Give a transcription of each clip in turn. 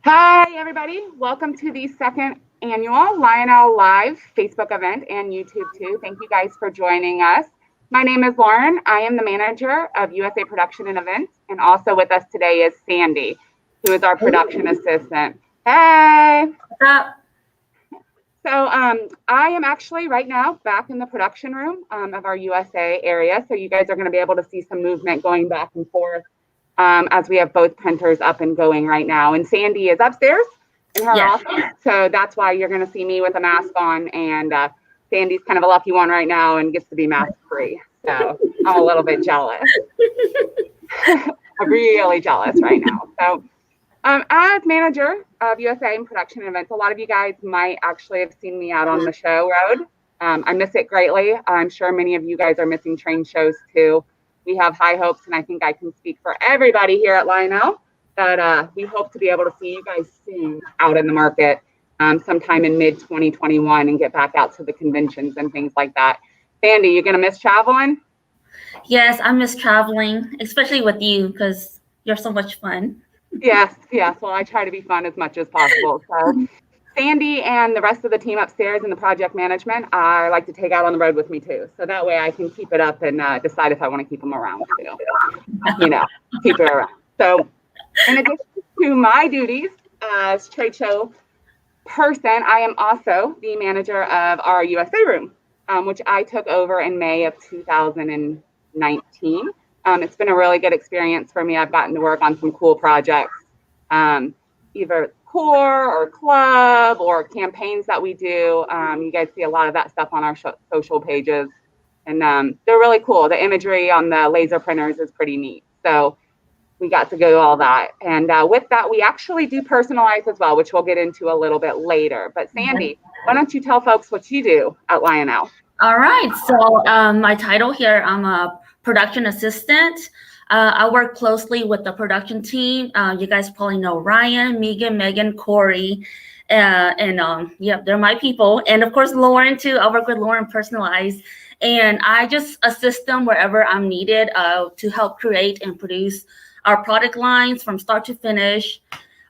Hi, everybody. Welcome to the second annual Lionel Live Facebook event and YouTube too. Thank you guys for joining us. My name is Lauren. I am the manager of USA Production and Events, and also with us today is Sandy, who is our production assistant. Hey. What's up? So I am actually right now back in the production room of our USA area. So you guys are going to be able to see some movement going back and forth as we have both printers up and going right now. And Sandy is upstairs in her office. So that's why you're going to see me with a mask on. And Sandy's kind of a lucky one right now and gets to be mask free. So I'm a little bit jealous. I'm really jealous right now. So as manager of USA and Production Events, a lot of you guys might actually have seen me out on the show road. I miss it greatly. I'm sure many of you guys are missing train shows too. We have high hopes, and I think I can speak for everybody here at Lionel that we hope to be able to see you guys soon out in the market sometime in mid-2021 and get back out to the conventions and things like that. Sandy, you going to miss traveling? Yes, I miss traveling, especially with you because you're so much fun. Yes. Well, I try to be fun as much as possible. So Sandy and the rest of the team upstairs in the project management, I like to take out on the road with me too. So that way I can keep it up and decide if I want to keep them around too. Keep it around. So in addition to my duties as trade show person, I am also the manager of our USA room, which I took over in May of 2019. It's been a really good experience for me. I've gotten to work on some cool projects, either core or club or campaigns that we do. You guys see a lot of that stuff on our social pages, and they're really cool. The imagery on the laser printers is pretty neat. So we got to go to all that. And with that, we actually do personalize as well, which we'll get into a little bit later. But Sandy, why don't you tell folks what you do at Lionel? All right. So my title here, I'm a production assistant. I work closely with the production team. You guys probably know Ryan, Megan, Corey, they're my people. And of course, Lauren too. I work with Lauren Personalize, and I just assist them wherever I'm needed to help create and produce our product lines from start to finish.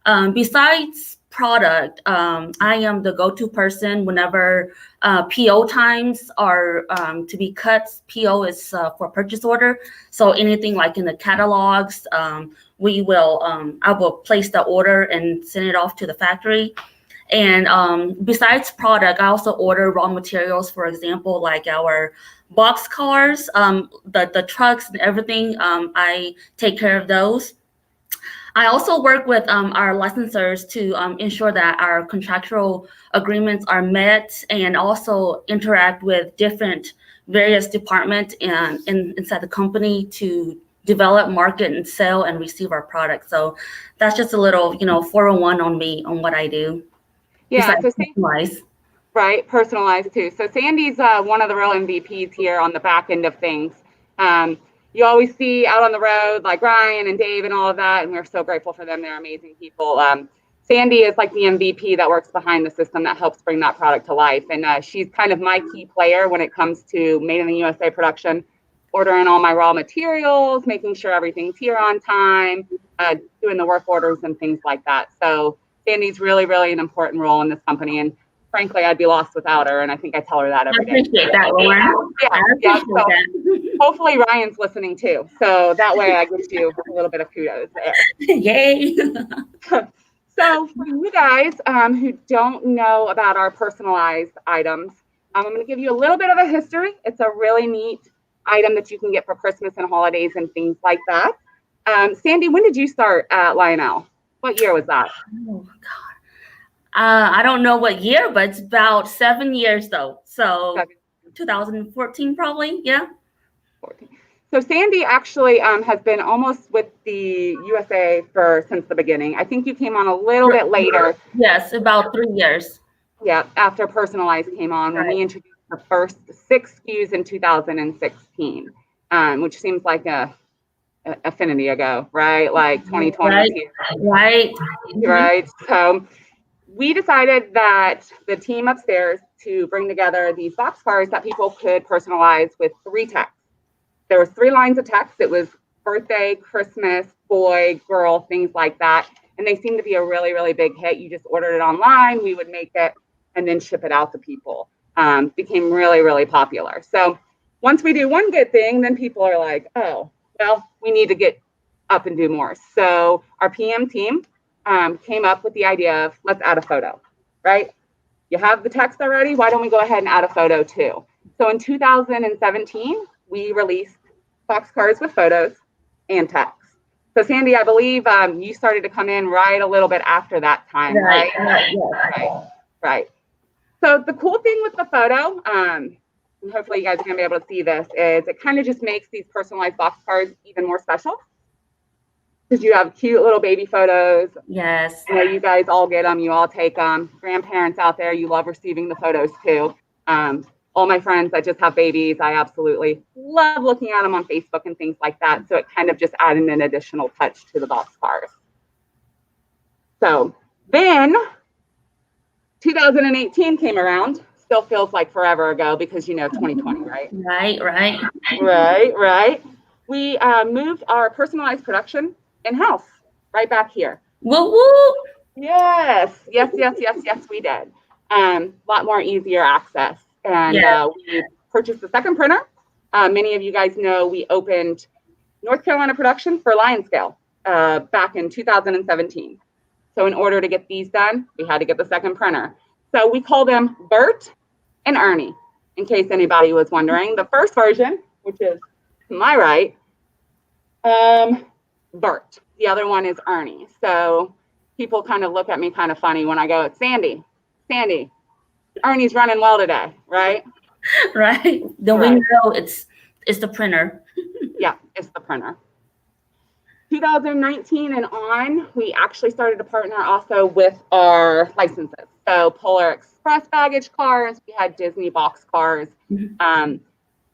Besides product, I am the go-to person whenever PO times are to be cut. PO is for purchase order. So anything like in the catalogs, I will place the order and send it off to the factory. And besides product, I also order raw materials, for example, like our box cars, the trucks and everything. I take care of those. I also work with our licensors to ensure that our contractual agreements are met, and also interact with various departments inside the company to develop, market, and sell and receive our products. So that's just a little, 401 on me on what I do. Yeah, so personalized too. So Sandy's one of the real MVPs here on the back end of things. You always see out on the road like Ryan and Dave and all of that, and we're so grateful for them. They're amazing people. Sandy is like the MVP that works behind the system that helps bring that product to life. And she's kind of my key player when it comes to Made in the USA production, ordering all my raw materials, making sure everything's here on time, doing the work orders and things like that. So Sandy's really, really an important role in this company. And frankly, I'd be lost without her. And I think I tell her that every day. I appreciate that, Lauren. Yeah. So hopefully Ryan's listening too. So that way I get you a little bit of kudos there. Yay. So for you guys who don't know about our personalized items, I'm going to give you a little bit of a history. It's a really neat item that you can get for Christmas and holidays and things like that. Sandy, when did you start at Lionel? What year was that? Oh, God. I don't know what year, but it's about 7 years though. So 2014 probably, yeah. 14. So Sandy actually has been almost with the USA since the beginning. I think you came on a little bit later. Yes, about 3 years. Yeah, after Personalized came on, when we introduced the first 6 SKUs in 2016, which seems like a affinity ago, right? Like 2020. Right. So we decided that the team upstairs to bring together these box cards that people could personalize with 3 texts. There was 3 lines of text. It was birthday, Christmas, boy, girl, things like that. And they seem to be a really, really big hit. You just ordered it online, we would make it and then ship it out to people. Became really, really popular. So once we do one good thing, then people are like, oh, well, we need to get up and do more. So our PM team came up with the idea of let's add a photo, right? You have the text already. Why don't we go ahead and add a photo too? So in 2017, we released boxcars with photos and text. So Sandy, I believe you started to come in right a little bit after that time, right? Right. So the cool thing with the photo, and hopefully you guys are gonna be able to see this, is it kind of just makes these personalized boxcars even more special. Because you have cute little baby photos. Yes. You know, you guys all get them, you all take them. Grandparents out there, you love receiving the photos too. All my friends that just have babies, I absolutely love looking at them on Facebook and things like that. So it kind of just added an additional touch to the boxcars. So then 2018 came around. Still feels like forever ago because, you know, 2020, right? Right. We moved our personalized production in-house right back here. Woo woo. Yes, we did. A lot more easier access. And we purchased a second printer. Many of you guys know we opened North Carolina production for Lion Scale back in 2017. So in order to get these done, we had to get the second printer. So we call them Bert and Ernie, in case anybody was wondering. The first version, which is to my right, Bert. The other one is Ernie. So people kind of look at me kind of funny when I go, Sandy, Ernie's running well today, right? Right. Then we know it's the printer. Yeah, it's the printer. 2019 and on, we actually started to partner also with our licenses. So Polar Express baggage cars, we had Disney boxcars.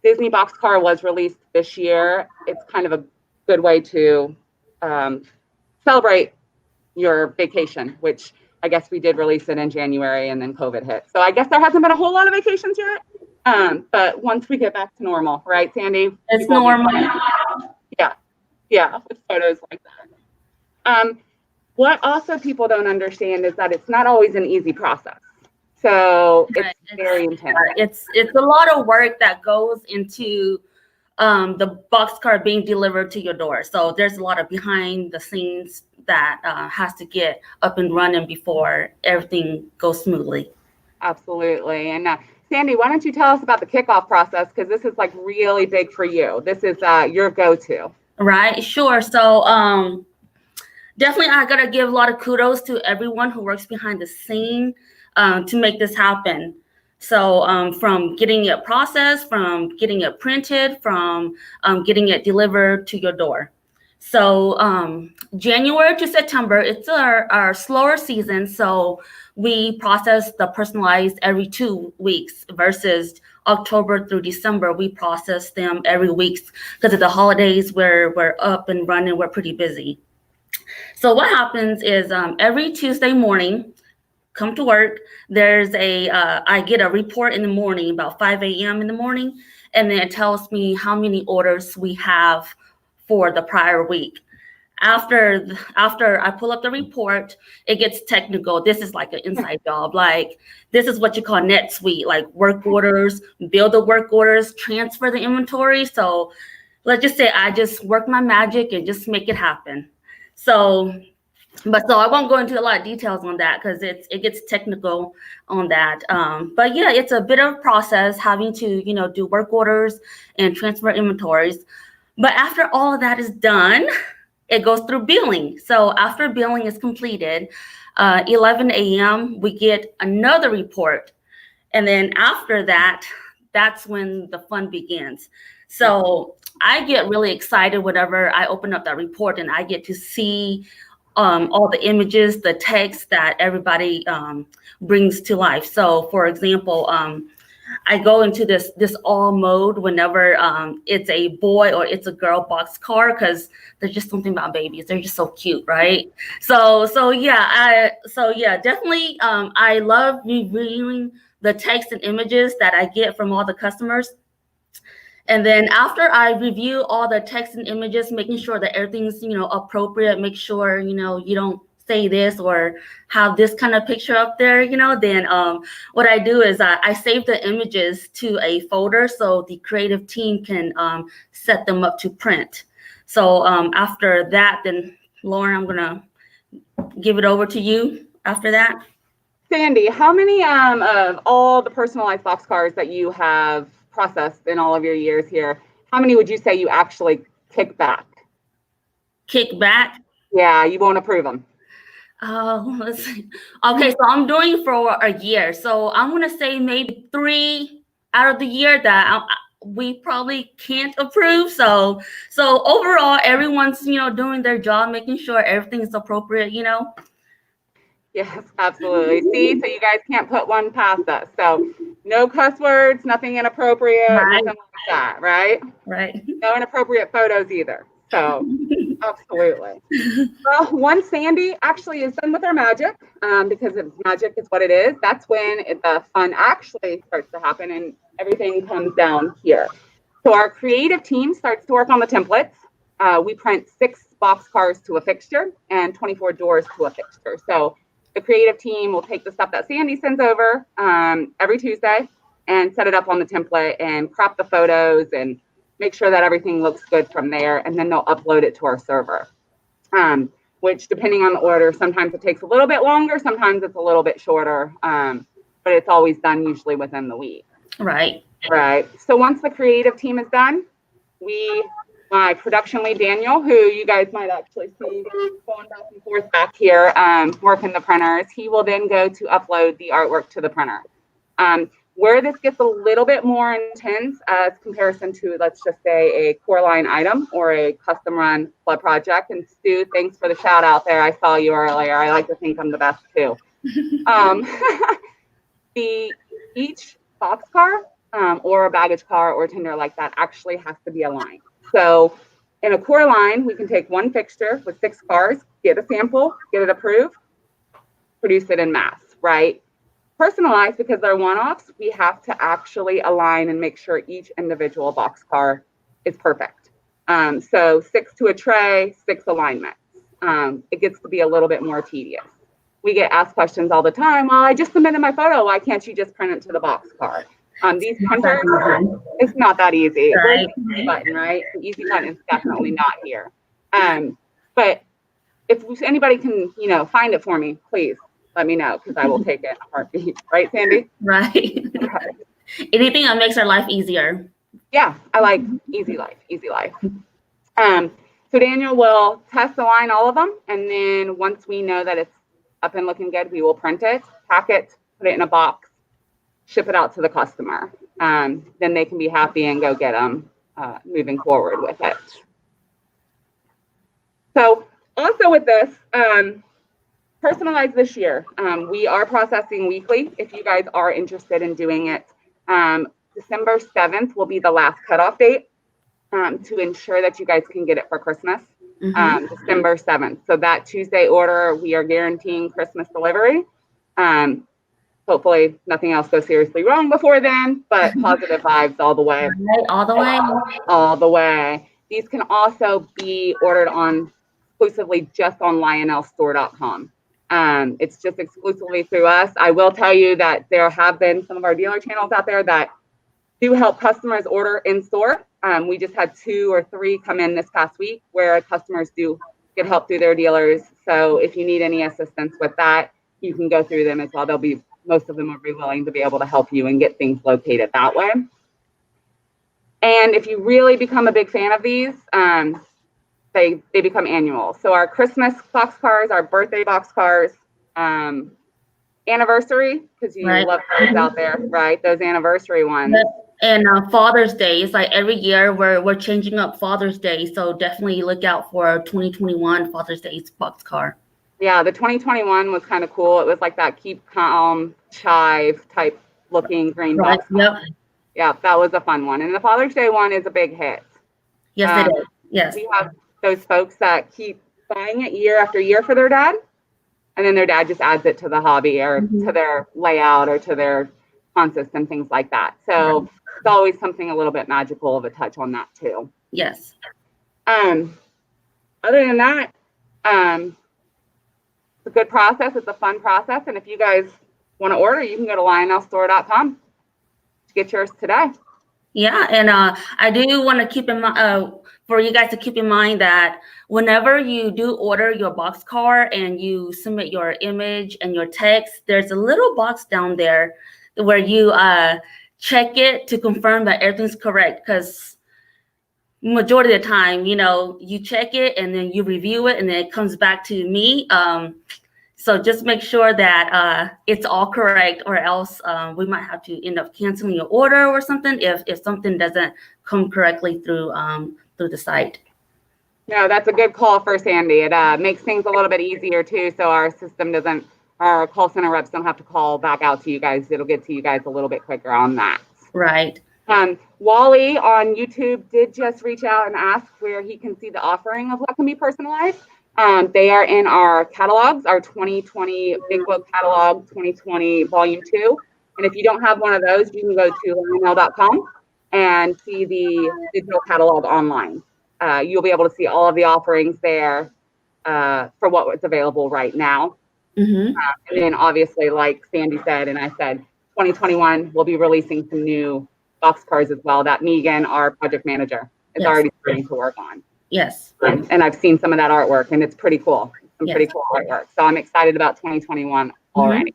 Disney boxcar was released this year. It's kind of a good way to celebrate your vacation, which I guess we did release it in January and then COVID hit. So I guess there hasn't been a whole lot of vacations yet. But once we get back to normal, right, Sandy? It's normal. Yeah, with photos like that. What also people don't understand is that it's not always an easy process. So it's very intense. It's a lot of work that goes into the boxcar being delivered to your door. So there's a lot of behind the scenes that has to get up and running before everything goes smoothly. Absolutely. And Sandy, why don't you tell us about the kickoff process? Because this is like really big for you. This is your go-to. Right, sure. So definitely I gotta give a lot of kudos to everyone who works behind the scene to make this happen. So from getting it processed, from getting it printed, from getting it delivered to your door. So January to September, it's our slower season. So we process the personalized every 2 weeks versus October through December, we process them every week because of the holidays where we're up and running, we're pretty busy. So what happens is every Tuesday morning, come to work, there's I get a report in the morning about 5 a.m. in the morning, and then it tells me how many orders we have for the prior week. After I pull up the report, it gets technical. This is like an inside job. Like this is what you call NetSuite, like work orders, build the work orders, transfer the inventory. So let's just say I just work my magic and just make it happen. So I won't go into a lot of details on that because it gets technical on that. But yeah, it's a bit of a process having to, do work orders and transfer inventories. But after all of that is done, it goes through billing. So after billing is completed, 11 a.m., we get another report. And then after that, that's when the fun begins. So I get really excited whenever I open up that report and I get to see all the images, the text that everybody brings to life. So for example, I go into this all mode whenever it's a boy or it's a girl boxcar because there's just something about babies. They're just so cute, right? So yeah, definitely. I love reviewing the text and images that I get from all the customers. And then after I review all the text and images, making sure that everything's, appropriate, make sure, you don't say this or have this kind of picture up there, then what I do is I save the images to a folder so the creative team can set them up to print. So after that, then Lauren, I'm gonna give it over to you after that. Sandy, how many of all the personalized boxcars that you have processed in all of your years here, how many would you say you actually kick back? Kick back? Yeah, you won't approve them. Let's see. Okay, so I'm doing for a year. So I'm gonna say maybe 3 out of the year that we probably can't approve. So overall, everyone's doing their job, making sure everything's appropriate. Yes, absolutely. See, so you guys can't put one past us. So no cuss words, nothing inappropriate, Right. nothing like that, right? Right. No inappropriate photos either. So absolutely. Well, once Sandy actually is done with her magic, because magic is what it is, that's when the fun actually starts to happen and everything comes down here. So our creative team starts to work on the templates. We print 6 boxcars to a fixture and 24 doors to a fixture. So the creative team will take the stuff that Sandy sends over every Tuesday and set it up on the template and crop the photos and make sure that everything looks good from there. And then they'll upload it to our server, which depending on the order, sometimes it takes a little bit longer, sometimes it's a little bit shorter, but it's always done usually within the week. Right. Right. So once the creative team is done, my production lead, Daniel, who you guys might actually see going back and forth back here, working the printers, he will then go to upload the artwork to the printer. Where this gets a little bit more intense as comparison to, let's just say, a core line item or a custom run flood project. And Stu, thanks for the shout out there. I saw you earlier. I like to think I'm the best too. Each boxcar or a baggage car or tender like that actually has to be aligned. So in a core line, we can take one fixture with 6 cars, get a sample, get it approved, produce it in mass, right? Personalized, because they're one-offs, we have to actually align and make sure each individual boxcar is perfect. So 6 to a tray, 6 alignments. It gets to be a little bit more tedious. We get asked questions all the time. Well, I just submitted my photo. Why can't you just print it to the boxcar? These printers, it's not that easy. Right. Where's the easy button, right? The easy button is definitely not here. But if anybody can, find it for me, please let me know, because I will take it in a heartbeat. Right, Sandy? Right. Anything that makes our life easier. Yeah, I like easy life, easy life. So Daniel will test align all of them, and then once we know that it's up and looking good, we will print it, pack it, put it in a box, ship it out to the customer. Then they can be happy and go get them moving forward with it. So also with this, personalized this year, we are processing weekly. If you guys are interested in doing it, December 7th will be the last cutoff date to ensure that you guys can get it for Christmas. December 7th. So that Tuesday order, we are guaranteeing Christmas delivery. Hopefully nothing else goes seriously wrong before then, but positive vibes all the way. All the way. All the way. These can also be ordered on exclusively just on lionelstore.com. It's just exclusively through us. I will tell you that there have been some of our dealer channels out there that do help customers order in store. We just had 2 or 3 come in this past week where customers do get help through their dealers. So if you need any assistance with that, you can go through them as well. Most of them will be willing to be able to help you and get things located that way. And if you really become a big fan of these, they become annual. So our Christmas boxcars, our birthday boxcars, anniversary, because you love those out there, right? Those anniversary ones. And Father's Day is like every year we're changing up Father's Day, so definitely look out for 2021 Father's Day's boxcar. Yeah, the 2021 was kind of cool. It was like that keep calm chive type looking green box. Yep. Yeah, that was a fun one. And the Father's Day one is a big hit. Yes, it is. Yes. We have those folks that keep buying it year after year for their dad, and then their dad just adds it to the hobby or to their layout or to their consist and things like that. So It's always something a little bit magical of a touch on that too. Yes. Other than that, it's a good process. It's a fun process. And if you guys want to order, you can go to lionelstore.com to get yours today. Yeah, and I do want to keep in mind for you guys to keep in mind that whenever you do order your boxcar and you submit your image and your text, there's a little box down there where you check it to confirm that everything's correct. Because majority of the time, you check it and then you review it and then it comes back to me. So just make sure that it's all correct, or else we might have to end up canceling your order or something if something doesn't come correctly through the site. No, that's a good call for Sandy. It makes things a little bit easier too, so our call center reps don't have to call back out to you guys. It'll get to you guys a little bit quicker on that. Right. Wally on YouTube did just reach out and ask where he can see the offering of what can be personalized. They are in our catalogs, our 2020 Big Book Catalog 2020 Volume 2. And if you don't have one of those, you can go to lionel.com and see the digital catalog online. You'll be able to see all of the offerings there for what's available right now. Mm-hmm. And then obviously, like Sandy said, and I said, 2021, we'll be releasing some new boxcars as well that Megan, our project manager, is already starting to work on. Yes. And I've seen some of that artwork, and it's pretty cool. Some pretty cool artwork. So I'm excited about 2021 already.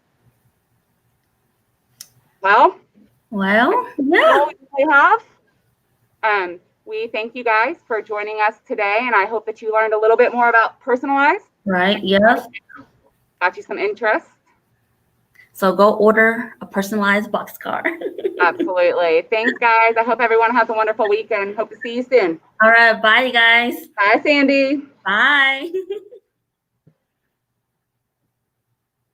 Well, yeah. We have. We thank you guys for joining us today, and I hope that you learned a little bit more about personalized. Right. Yes. Got you some interest. So go order a personalized boxcar. Absolutely. Thanks, guys. I hope everyone has a wonderful weekend. Hope to see you soon. All right. Bye, guys. Bye, Sandy. Bye.